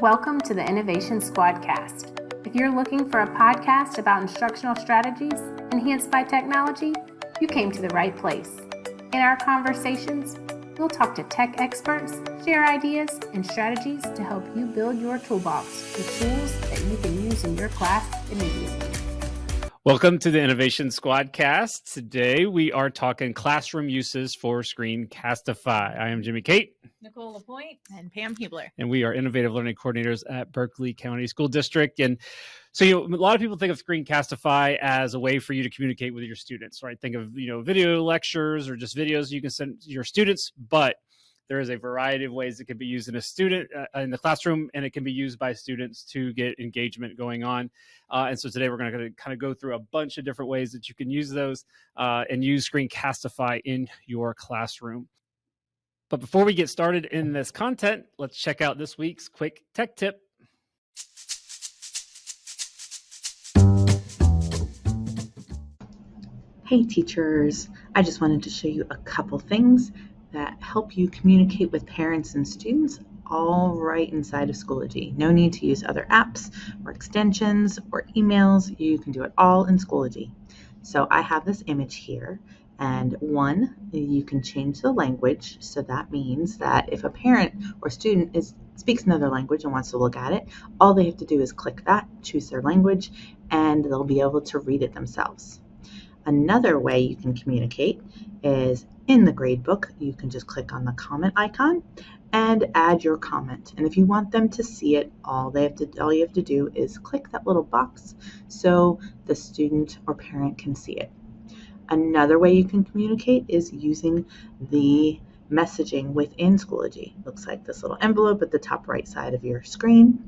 Welcome to the Innovation Squadcast. If you're looking for a podcast about instructional strategies enhanced by technology, you came to the right place. In our conversations, we'll talk to tech experts, share ideas and strategies to help you build your toolbox with tools that you can use in your class immediately. Welcome to the Innovation Squadcast. Today we are talking classroom uses for Screencastify. I am Jimmy Cate, Nicole Lapointe, and Pam Hubler. And we are innovative learning coordinators at Berkeley County School District. And so, a lot of people think of Screencastify as a way for you to communicate with your students, right? Think of, video lectures or just videos you can send your students, but there is a variety of ways it can be used in in the classroom, and it can be used by students to get engagement going on. And so today we're going to kind of go through a bunch of different ways that you can use those and use Screencastify in your classroom. But before we get started in this content, let's check out this week's quick tech tip. Hey teachers, I just wanted to show you a couple things that help you communicate with parents and students all right inside of Schoology. No need to use other apps or extensions or emails. You can do it all in Schoology. So I have this image here, and one, you can change the language. So that means that if a parent or student speaks another language and wants to look at it, all they have to do is click that, choose their language, and they'll be able to read it themselves. Another way you can communicate is in the gradebook. You can just click on the comment icon and add your comment. And if you want them to see it, all you have to do is click that little box so the student or parent can see it. Another way you can communicate is using the messaging within Schoology. Looks like this little envelope at the top right side of your screen.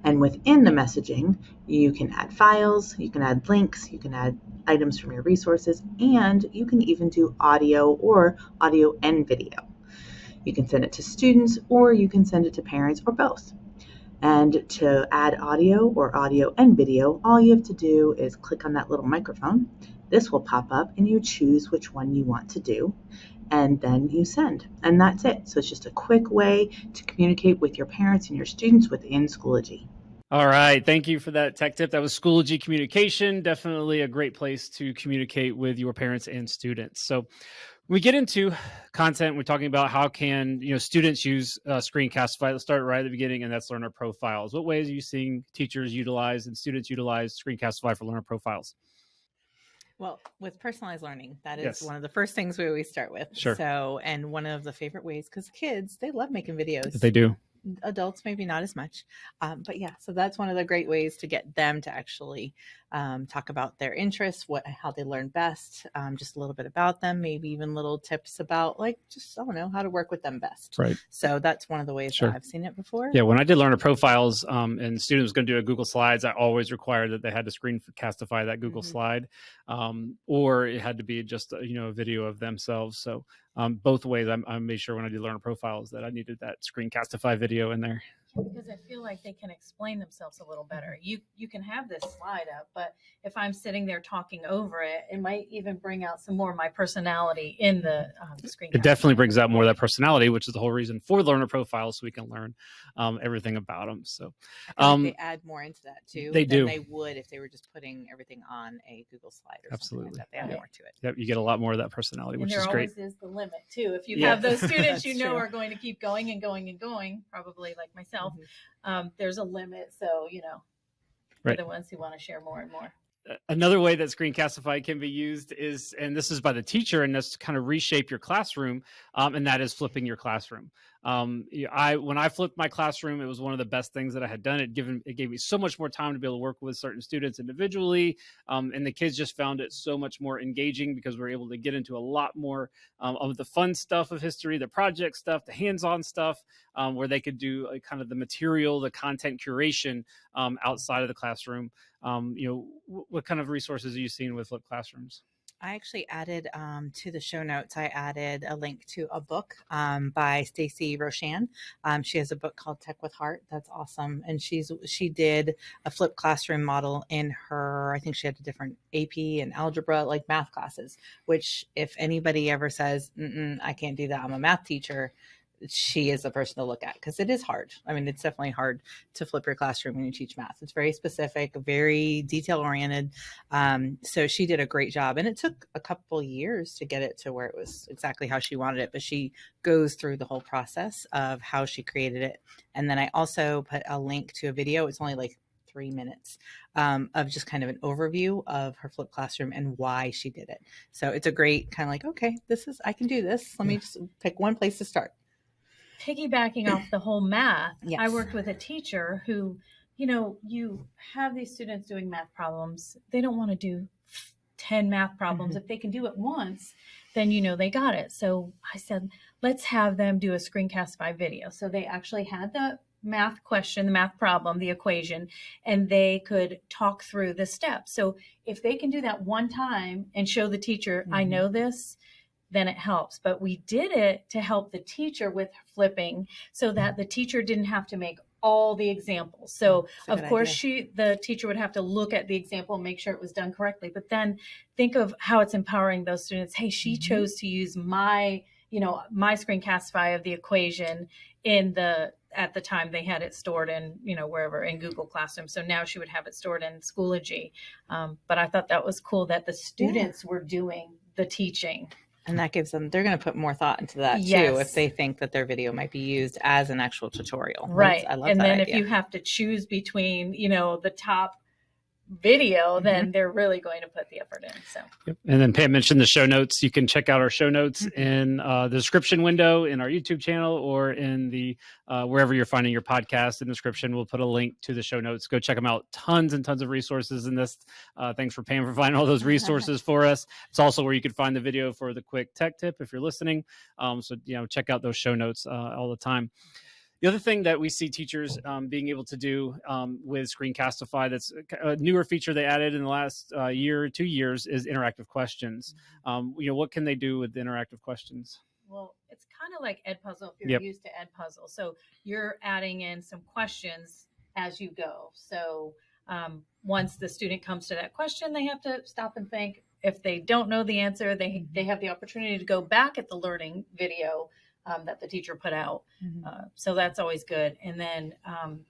And within the messaging, you can add files, you can add links, you can add items from your resources, and you can even do audio or audio and video. You can send it to students, or you can send it to parents, or both. And to add audio or audio and video, all you have to do is click on that little microphone. This will pop up and you choose which one you want to do, and then you send. And that's it. So it's just a quick way to communicate with your parents and your students within Schoology. All right. Thank you for that tech tip. That was Schoology Communication. Definitely a great place to communicate with your parents and students. So when we get into content, we're talking about how can students use Screencastify. Let's start right at the beginning, and that's learner profiles. What ways are you seeing teachers utilize and students utilize Screencastify for learner profiles? Well, with personalized learning, that is one of the first things we always start with. Sure. So, and one of the favorite ways, because kids, they love making videos. They do. Adults, maybe not as much. But yeah, so that's one of the great ways to get them to actually talk about their interests, how they learn best, just a little bit about them, maybe even little tips about how to work with them best. Right. So that's one of the ways that I've seen it before. Yeah, when I did learner profiles and students was going to do a Google Slides, I always required that they had to Screencastify that Google slide, or it had to be just a video of themselves. So both ways, I made sure when I did learner profiles that I needed that Screencastify video in there. Because I feel like they can explain themselves a little better. You can have this slide up, but if I'm sitting there talking over it, it might even bring out some more of my personality in the screen. It definitely brings out more of that personality, which is the whole reason for learner profiles, so we can learn everything about them. So they add more into that too. They do. They would if they were just putting everything on a Google slide or something like that. They add more to it. Yep, you get a lot more of that personality, which is great. There always is the limit too. If you have those students are going to keep going and going and going, probably like myself. There's a limit, so we're the ones who want to share more and more. Another way that Screencastify can be used is, and this is by the teacher, and that's to kind of reshape your classroom, and that is flipping your classroom. When I flipped my classroom, it was one of the best things that I had done. It gave me so much more time to be able to work with certain students individually, and the kids just found it so much more engaging because we're able to get into a lot more of the fun stuff of history, the project stuff, the hands-on stuff, where they could do kind of the material, the content curation outside of the classroom. What kind of resources are you seeing with flipped classrooms? I actually added to the show notes, I added a link to a book by Stacy Roshan. She has a book called Tech with Heart. That's awesome. And she did a flipped classroom model in her, I think she had a different AP and algebra, like math classes, which if anybody ever says, I can't do that, I'm a math teacher, she is the person to look at, because it is hard. I mean, it's definitely hard to flip your classroom when you teach math. It's very specific, very detail oriented. So she did a great job, and it took a couple years to get it to where it was exactly how she wanted it. But she goes through the whole process of how she created it. And then I also put a link to a video. It's only like 3 minutes of just kind of an overview of her flipped classroom and why she did it. So it's a great kind of like, okay, I can do this. Let me just pick one place to start. Piggybacking off the whole math, Yes. I worked with a teacher who, you have these students doing math problems. They don't want to do 10 math problems. If they can do it once, then they got it. So I said, let's have them do a Screencastify video. So they actually had the math question, the math problem, the equation, and they could talk through the steps. So if they can do that one time and show the teacher, I know this, then it helps. But we did it to help the teacher with flipping so that the teacher didn't have to make all the examples. So of course the teacher would have to look at the example and make sure it was done correctly. But then think of how it's empowering those students. Hey, she chose to use my Screencastify of the equation at the time they had it stored in, wherever in Google Classroom. So now she would have it stored in Schoology. But I thought that was cool that the students were doing the teaching. And that gives them, they're going to put more thought into that too, if they think that their video might be used as an actual tutorial. Right. I love and that then idea. If you have to choose between, the top video, then they're really going to put the effort in. So, And then Pam mentioned the show notes. You can check out our show notes in the description window in our YouTube channel, or in the wherever you're finding your podcast. In the description, we'll put a link to the show notes. Go check them out. Tons and tons of resources in this. Thanks for Pam for finding all those resources for us. It's also where you can find the video for the quick tech tip if you're listening. So check out those show notes all the time. The other thing that we see teachers being able to do with Screencastify, that's a newer feature they added in the last year or 2 years, is interactive questions. What can they do with interactive questions? Well, it's kind of like Edpuzzle if you're used to Edpuzzle. So you're adding in some questions as you go. So once the student comes to that question, they have to stop and think. If they don't know the answer, they have the opportunity to go back at the learning video that the teacher put out. So that's always good. And then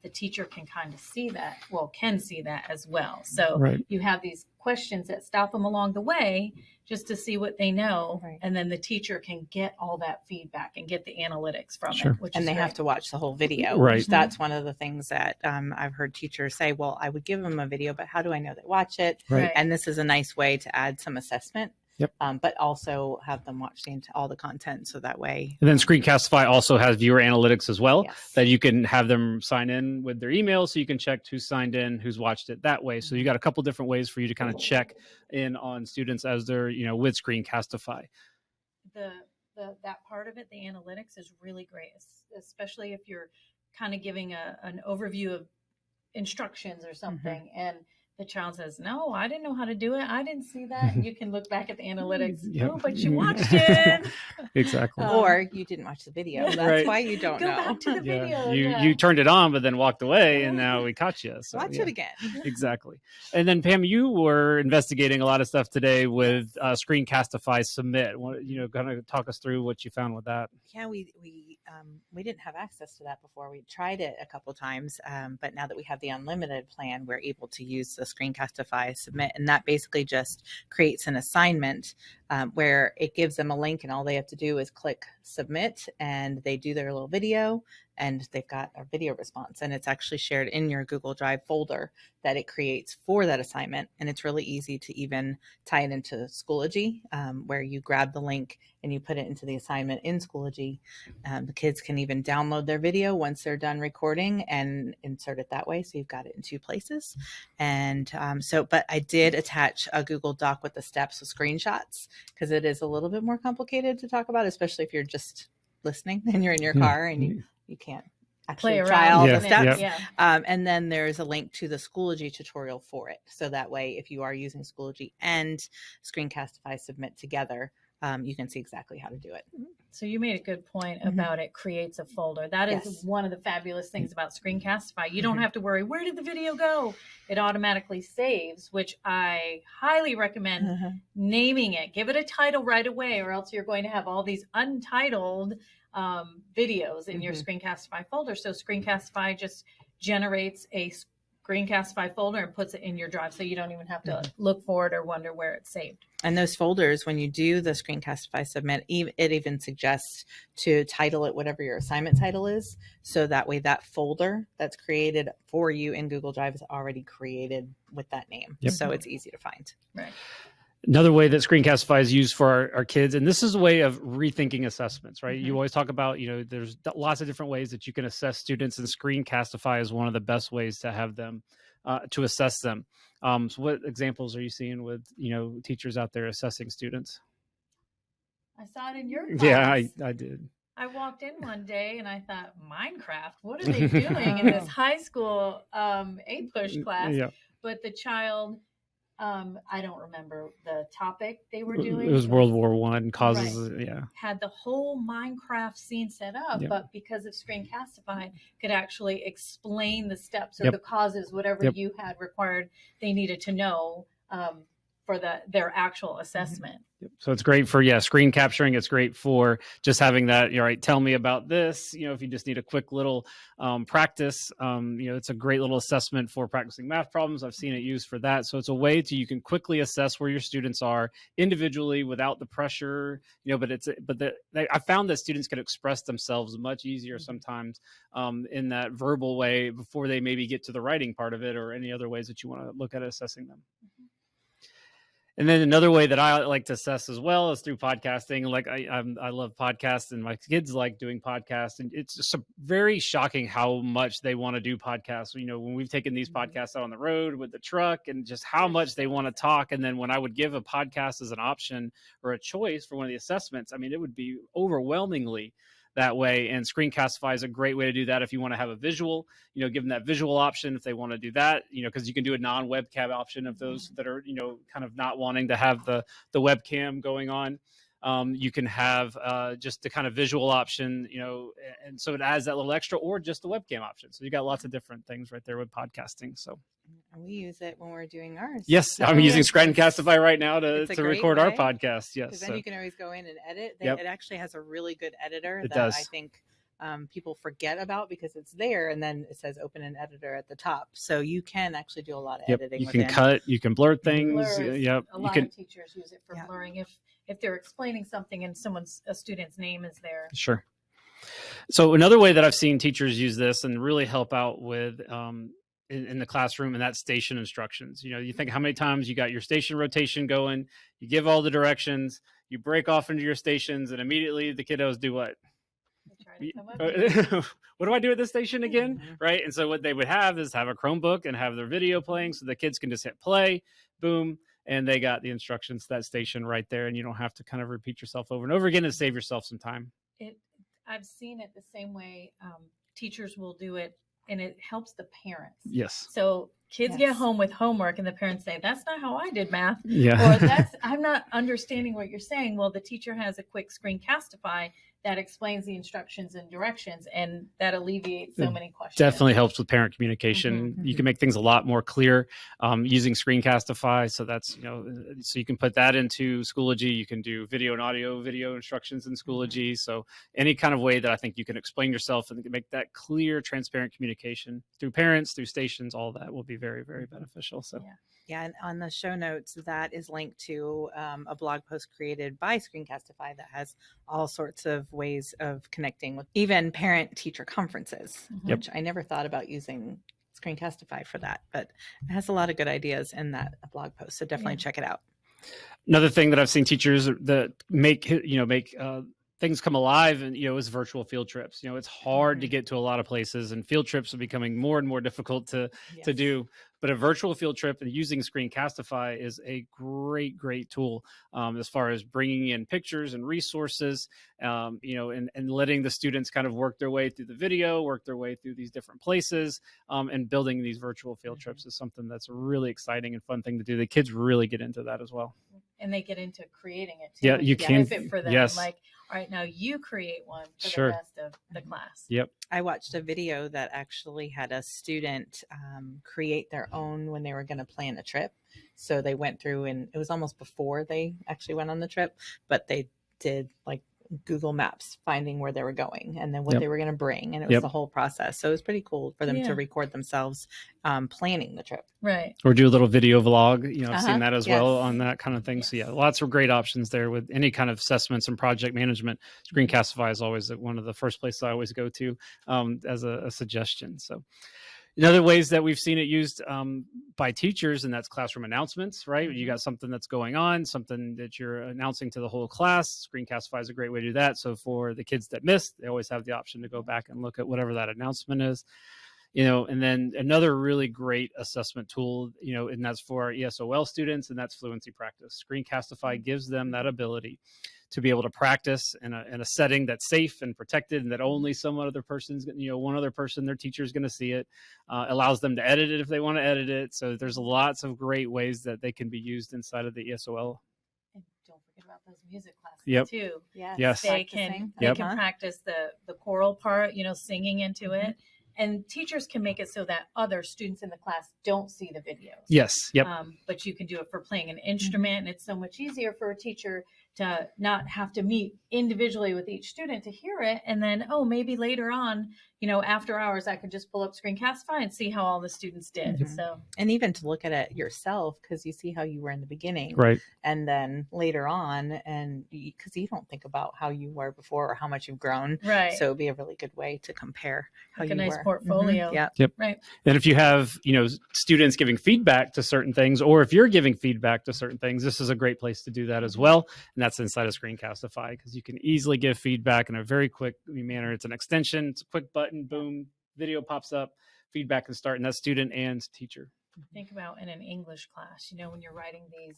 the teacher can kind of see that as well. So you have these questions that stop them along the way just to see what they know. Right. And then the teacher can get all that feedback and get the analytics from it. And they have to watch the whole video. Right. That's one of the things that I've heard teachers say, well, I would give them a video, but how do I know they watch it? Right. And this is a nice way to add some assessment. Yep. But also have them watch all the content, so that way. And then Screencastify also has viewer analytics as well, that you can have them sign in with their email, so you can check who's signed in, who's watched it that way. So you got a couple different ways for you to kind of check in on students as they're with Screencastify. That part of it, the analytics, is really great, especially if you're kind of giving an overview of instructions or something, and the child says, no, I didn't know how to do it. I didn't see that. And you can look back at the analytics. Oh, but you watched it. Exactly. Or you didn't watch the video. That's why you don't Go know. back to the video. You turned it on, but then walked away, and now we caught you. So, watch it again. Exactly. And then Pam, you were investigating a lot of stuff today with Screencastify Submit. Kind of talk us through what you found with that. Yeah, we didn't have access to that before. We tried it a couple times, but now that we have the unlimited plan, we're able to use the Screencastify Submit, and that basically just creates an assignment where it gives them a link, and all they have to do is click submit, and they do their little video, and they've got a video response, and it's actually shared in your Google Drive folder that it creates for that assignment. And it's really easy to even tie it into Schoology, where you grab the link and you put it into the assignment in Schoology. The kids can even download their video once they're done recording and insert it that way. So you've got it in 2 places. And but I did attach a Google Doc with the steps with screenshots, because it is a little bit more complicated to talk about, especially if you're just listening and you're in your car and you can't actually try all the steps. And then there's a link to the Schoology tutorial for it. So that way, if you are using Schoology and Screencastify Submit together, you can see exactly how to do it. So you made a good point about it creates a folder. That is one of the fabulous things about Screencastify. You don't have to worry, where did the video go? It automatically saves, which I highly recommend naming it. Give it a title right away, or else you're going to have all these untitled videos in your Screencastify folder. So Screencastify just generates a Screencastify folder and puts it in your drive, so you don't even have to look for it or wonder where it's saved. And those folders, when you do the Screencastify submit, it even suggests to title it whatever your assignment title is. So that way that folder that's created for you in Google Drive is already created with that name. So it's easy to find. Right. Another way that Screencastify is used for our kids, and this is a way of rethinking assessments, right? You always talk about, there's lots of different ways that you can assess students, and Screencastify is one of the best ways to have them, to assess them. So what examples are you seeing with, teachers out there assessing students? I saw it in your class. Yeah, I did. I walked in one day and I thought, Minecraft, what are they doing in this high school A-push class? Yeah. But the child, I don't remember the topic they were doing. It was World War I causes, had the whole Minecraft scene set up, but because of Screencastify, could actually explain the steps or the causes, whatever you had required they needed to know for their actual assessment. So it's great for, screen capturing. It's great for just having that, tell me about this, if you just need a quick little practice, it's a great little assessment for practicing math problems. I've seen it used for that. So it's a way you can quickly assess where your students are individually without the pressure, I found that students can express themselves much easier sometimes in that verbal way before they maybe get to the writing part of it or any other ways that you want to look at assessing them. And then another way that I like to assess as well is through podcasting. Like I love podcasts, and my kids like doing podcasts, and it's just very shocking how much they want to do podcasts. When we've taken these podcasts out on the road with the truck, and just how much they want to talk. And then when I would give a podcast as an option or a choice for one of the assessments, it would be overwhelmingly that way. And Screencastify is a great way to do that if you want to have a visual, give them that visual option if they want to do that, because you can do a non-webcam option of those that are, kind of not wanting to have the webcam going on. You can have just the kind of visual option, and so it adds that little extra, or just the webcam option. So you got lots of different things right there with podcasting. So we use it when we're doing ours. Yes, so I'm using Screencastify right now to record our podcast. Yes, because then you can always go in and edit. Yep. It actually has a really good editor it that does. I think people forget about because it's there, and then it says open an editor at the top, so you can actually do a lot of editing. You can cut, you can blur things. Blurs. Yep, a lot of teachers use it for blurring if they're explaining something and a student's name is there. Sure. So another way that I've seen teachers use this and really help out with in the classroom, and that's station instructions. You think how many times you got your station rotation going, you give all the directions, you break off into your stations, and immediately the kiddos do what? What do I do at this station again? Right. And so what they would have is have a Chromebook and have their video playing, so the kids can just hit play, boom, and they got the instructions to that station right there, and you don't have to kind of repeat yourself over and over again and save yourself some time. I've seen it the same way teachers will do it, and it helps the parents. Yes. So kids get home with homework and the parents say, that's not how I did math. Yeah. Or I'm not understanding what you're saying. Well, the teacher has a quick Screencastify that explains the instructions and directions, and that alleviates so many questions. Definitely helps with parent communication. You can make things a lot more clear using Screencastify. So that's, so you can put that into Schoology. You can do video and audio video instructions in Schoology. So any kind of way that I think you can explain yourself and make that clear, transparent communication through parents, through stations, all that will be very, very beneficial. So yeah, and on the show notes, that is linked to a blog post created by Screencastify that has all sorts of ways of connecting with even parent-teacher conferences, which I never thought about using Screencastify for that, but it has a lot of good ideas in that blog post. So definitely check it out. Another thing that I've seen teachers that make things come alive, and is virtual field trips. It's hard to get to a lot of places, and field trips are becoming more and more difficult to do. But a virtual field trip and using Screencastify is a great tool as far as bringing in pictures and resources, and letting the students kind of work their way through the video, work their way through these different places, and building these virtual field trips is something that's a really exciting and fun thing to do. The kids really get into that as well. And they get into creating it too. Yeah, you can. Benefit for them. Yes. Like, all right, now you create one for Sure. the rest of the class. Yep. I watched a video that actually had a student create their own when they were going to plan a trip. So they went through, and it was almost before they actually went on the trip, but they did like Google Maps, finding where they were going and then what Yep. they were going to bring. And it was Yep. the whole process. So it was pretty cool for them Yeah. to record themselves planning the trip. Right. Or do a little video vlog. I've Uh-huh. seen that as well Yes. on that kind of thing. Yes. So yeah, lots of great options there with any kind of assessments and project management. Screencastify is always one of the first places I always go to as a suggestion. So in other ways that we've seen it used by teachers, and that's classroom announcements, right? You got something that's going on, something that you're announcing to the whole class. Screencastify is a great way to do that. So for the kids that missed, they always have the option to go back and look at whatever that announcement is. And then another really great assessment tool, and that's for our ESOL students, and that's fluency practice. Screencastify gives them that ability to be able to practice in a setting that's safe and protected, and that only one other person, their teacher is going to see it. Allows them to edit it if they want to edit it. So there's lots of great ways that they can be used inside of the ESOL. And don't forget about those music classes Yep. too. Yes. They can practice the choral part, singing into it. And teachers can make it so that other students in the class don't see the videos. Yes. Yep. But you can do it for playing an instrument, and it's so much easier for a teacher to not have to meet individually with each student to hear it. And then, maybe later on, after hours, I could just pull up Screencastify and see how all the students did. Mhm. So, And even to look at it yourself, because you see how you were in the beginning, Right. and then later on, and because you don't think about how you were before or how much you've grown. right. So it'd be a really good way to compare how Like you a nice were. portfolio. Yeah. Right. And if you have, students giving feedback to certain things, or if you're giving feedback to certain things, this is a great place to do that as well. And that's inside of Screencastify, because you can easily give feedback in a very quick manner. It's an extension, it's a quick button, boom, video pops up, feedback can start, and that's student and teacher. Think about in an English class, when you're writing these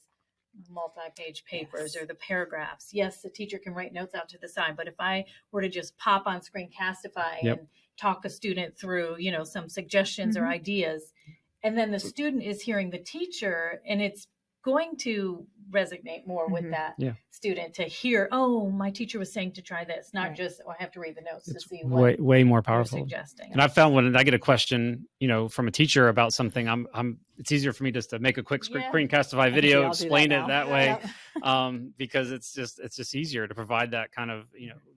multi-page papers or the paragraphs. Yes, the teacher can write notes out to the side, but if I were to just pop on Screencastify Yep. and talk a student through, some suggestions or ideas, and then the student is hearing the teacher, and it's going to resonate more with that student to hear, my teacher was saying to try this, not just, I have to read the notes to see what way more they're powerful. suggesting. And I've found when I get a question, from a teacher about something, it's easier for me just to make a quick Screencastify video, I'll do explain that it now. that way, because it's just easier to provide that kind of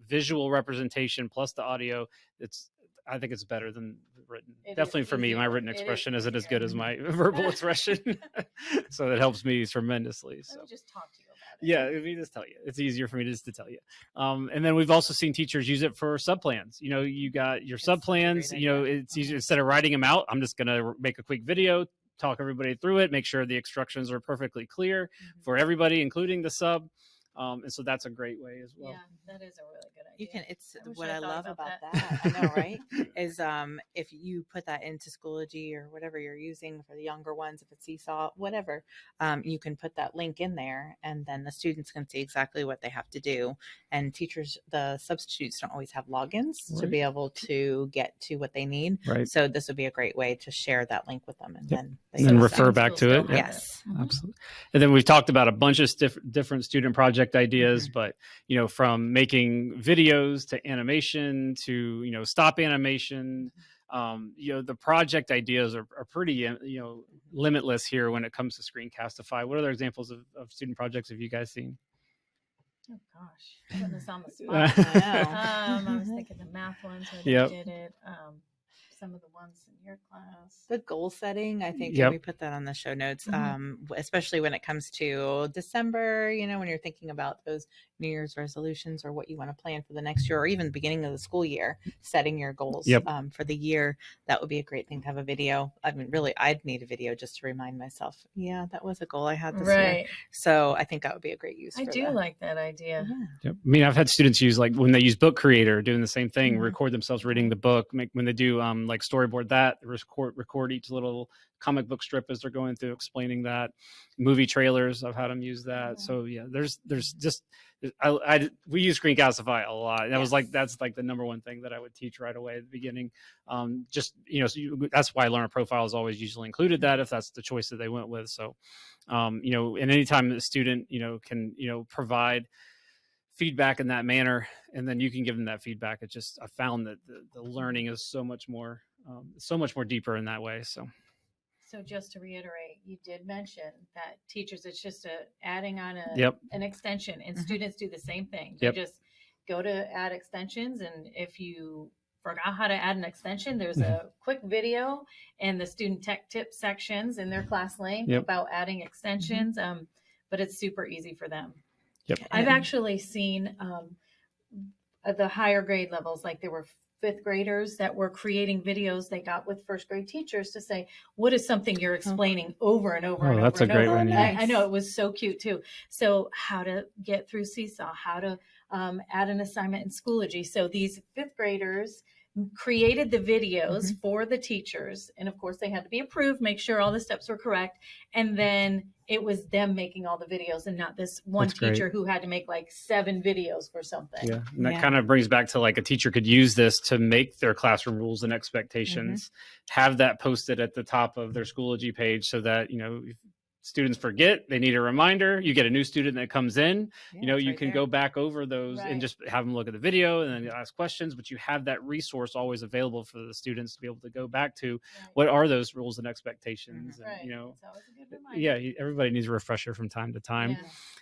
visual representation plus the audio. I think it's better than written. Definitely for me, my written expression isn't as good as my verbal expression, so it helps me tremendously. So Let me just talk to you about it. yeah, let me just tell you, it's easier for me just to tell you. And then we've also seen teachers use it for subplans. You got your subplans. It's easier, instead of writing them out, I'm just gonna make a quick video, talk everybody through it, make sure the instructions are perfectly clear for everybody, including the sub. And so that's a great way as well. Yeah, that is a really good idea. You can. It's I wish what I I thought love about about that. that. I know, right? Is if you put that into Schoology or whatever you're using for the younger ones, if it's Seesaw, whatever, you can put that link in there, and then the students can see exactly what they have to do. And teachers, the substitutes don't always have logins to Right. be able to get to what they need. Right. So this would be a great way to share that link with them, and then they And then can refer see. back to Schools it. don't have Yes. it. Mhm. Absolutely. And then we've talked about a bunch of different student project ideas, but from making videos to animation to stop animation, the project ideas are pretty limitless here when it comes to Screencastify. What other examples of student projects have you guys seen? Oh gosh, putting us on the spot. I know. I was thinking the math ones where they Yep. did it. Some of the ones in your class. The goal setting, I think, Yep. we put that on the show notes, especially when it comes to December, when you're thinking about those New Year's resolutions or what you want to plan for the next year, or even beginning of the school year, setting your goals Yep. For the year. That would be a great thing to have a video. I mean, really, I'd need a video just to remind myself, that was a goal I had this year. Right. So I think that would be a great use I for do that. like that idea. Yeah. Yep. I mean, I've had students use, like, when they use Book Creator, doing the same thing, Mhm. record themselves reading the book. When they do like storyboard that, record each little comic book strip as they're going through, explaining that. Movie trailers, I've had them use that. So yeah, there's just we use Screencastify a lot. That's like the number one thing that I would teach right away at the beginning. That's why learner profile is always usually included that, if that's the choice that they went with. So and anytime the student can provide feedback in that manner, and then you can give them that feedback, I found that the learning is so much more deeper in that way. So just to reiterate, you did mention that teachers, it's just adding on Yep. an extension, and Mhm. students do the same thing. Yep. They just go to add extensions, and if you forgot how to add an extension, there's a quick video and the student tech tip sections in their class link about adding extensions. But it's super easy for them. I've actually seen at the higher grade levels, like there were fifth graders that were creating videos they got with first grade teachers to say, what is something you're explaining over and over and that's over a great one. I know, it was so cute too. So how to get through Seesaw, how to add an assignment in Schoology. So these fifth graders created the videos for the teachers, and of course they had to be approved, make sure all the steps were correct, and then it was them making all the videos and not this one teacher who had to make like 7 videos for something. And that kind of brings back to like a teacher could use this to make their classroom rules and expectations, have that posted at the top of their Schoology page so that, you know, if students forget, they need a reminder. You get a new student that comes in, you know, you can go back over those and just have them look at the video and then ask questions, but you have that resource always available for the students to be able to go back to what are those rules and expectations. And, you know, everybody needs a refresher from time to time.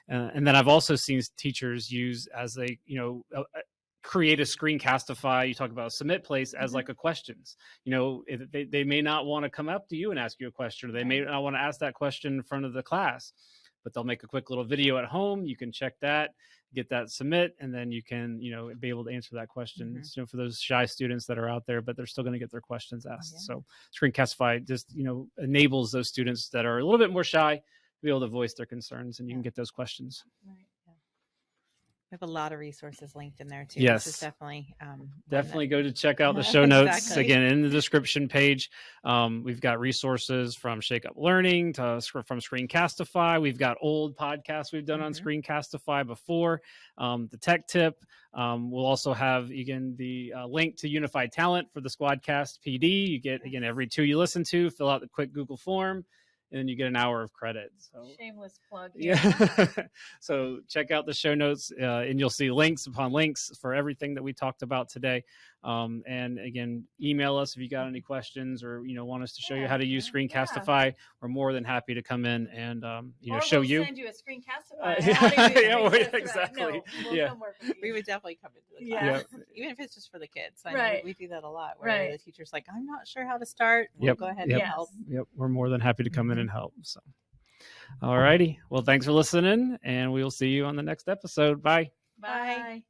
And then I've also seen teachers use as a, you know, create a Screencastify. You talk about submit place as like a questions. You know, they may not want to come up to you and ask you a question, or they may not want to ask that question in front of the class, but they'll make a quick little video at home. You can check that, get that submit, and then you can, you know, be able to answer that question. You know, for those shy students that are out there, but they're still going to get their questions asked. So Screencastify just, you know, enables those students that are a little bit more shy to be able to voice their concerns, and you can get those questions. We have a lot of resources linked in there too. Yes, this is definitely go to check out the show notes again in the description page. We've got resources from Shake Up Learning to from Screencastify. We've got old podcasts we've done on Screencastify before. The tech tip. We'll also have again the link to Unified Talent for the Squadcast PD. You get again every 2 you listen to. Fill out the quick Google form, and then you get an hour of credit. So shameless plug. So check out the show notes, and you'll see links upon links for everything that we talked about today. And again, email us if you got any questions, or, you know, want us to show you how to use Screencastify. We're more than happy to come in and, you know, show you. Send you a Screencastify. Exactly. We would definitely come into the class, even if it's just for the kids. I know we do that a lot, where the teacher's like, I'm not sure how to start. We'll go ahead and help. We're more than happy to come in and help. So, all righty. Well, thanks for listening, and we will see you on the next episode. Bye. Bye.